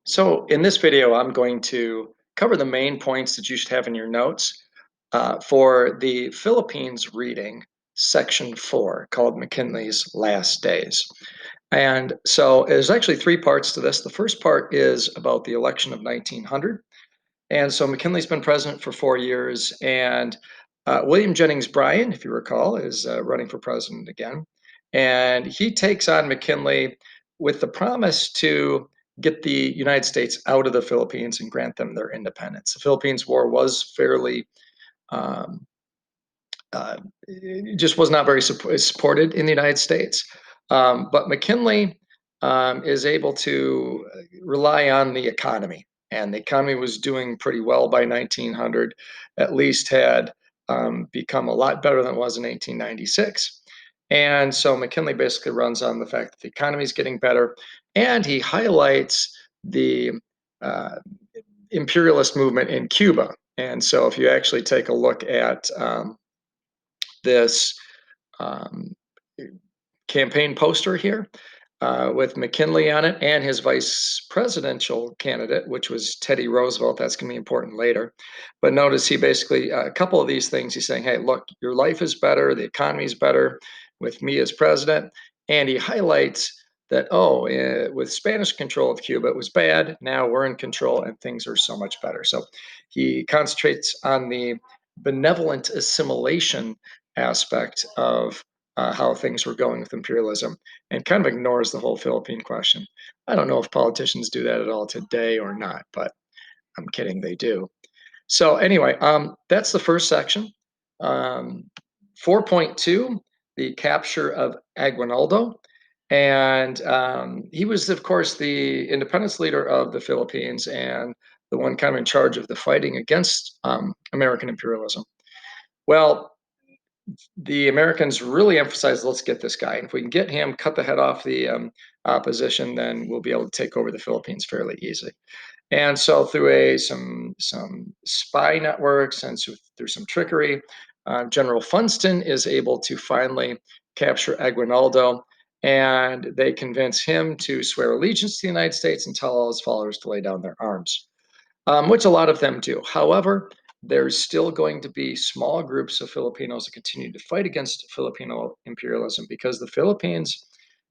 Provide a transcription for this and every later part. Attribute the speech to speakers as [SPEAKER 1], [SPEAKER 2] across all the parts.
[SPEAKER 1] So in this video, I'm going to cover the main points that you should have in your notes for the Philippines reading, section 4, called McKinley's Last Days. And so there's actually three parts to this. The first part is about the election of 1900. And so McKinley's been president for 4 years, and William Jennings Bryan, if you recall, is running for president again. And he takes on McKinley with the promise to get the United States out of the Philippines and grant them their independence. The Philippines War was fairly, um, it just was not very supported in the United States. But McKinley is able to rely on the economy, and the economy was doing pretty well by 1900, at least had become a lot better than it was in 1896. And so McKinley basically runs on the fact that the economy is getting better, and he highlights the uh, imperialist movement in Cuba. And so if you actually take a look at this um, campaign poster here with McKinley on it and his vice presidential candidate, which was Teddy Roosevelt. That's going to be important later. But notice he basically, a couple of these things, he's saying, hey, look, your life is better, the economy is better with me as president. And he highlights that, with Spanish control of Cuba, it was bad. Now we're in control and things are so much better. So he concentrates on the benevolent assimilation aspect of how things were going with imperialism and kind of ignores the whole Philippine question. I don't know if politicians do that at all today or not, but I'm kidding, they do. So anyway, that's the first section. 4.2, the capture of Aguinaldo. And he was, of course, the independence leader of the Philippines and the one kind of in charge of the fighting against American imperialism. Well, the Americans really emphasized, let's get this guy. And if we can get him, cut the head off the opposition, then we'll be able to take over the Philippines fairly easily. And so through some spy networks and through some trickery, General Funston is able to finally capture Aguinaldo, and they convince him to swear allegiance to the United States and tell all his followers to lay down their arms, which a lot of them do. However, there's still going to be small groups of Filipinos that continue to fight against Filipino imperialism because the Philippines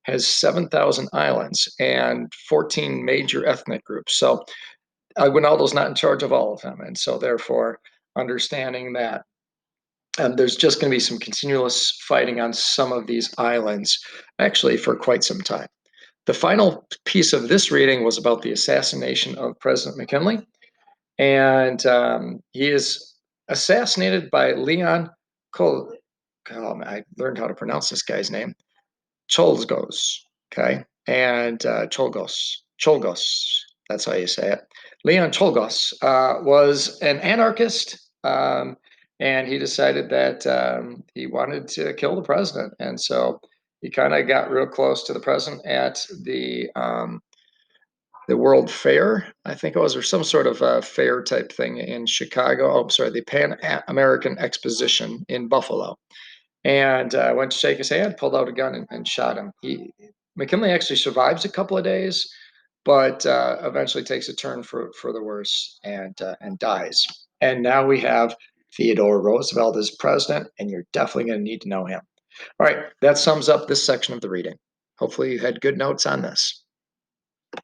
[SPEAKER 1] has 7,000 islands and 14 major ethnic groups. So Aguinaldo's not in charge of all of them. And so therefore, understanding that there's just going to be some continuous fighting on some of these islands, actually for quite some time. The final piece of this reading was about the assassination of President McKinley. And he is assassinated by Leon Kol. I learned how to pronounce this guy's name. Cholgos. Okay, and Cholgos. That's how you say it. Leon Cholgos was an anarchist, and he decided that he wanted to kill the president, and so he kind of got real close to the president at the World Fair, I think it was, or some sort of fair type thing in Chicago. Oh, I'm sorry, the Pan American Exposition in Buffalo. And went to shake his hand, pulled out a gun, and shot him. McKinley actually survives a couple of days, but eventually takes a turn for the worse and dies. And now we have Theodore Roosevelt as president, and you're definitely going to need to know him. All right, that sums up this section of the reading. Hopefully you had good notes on this.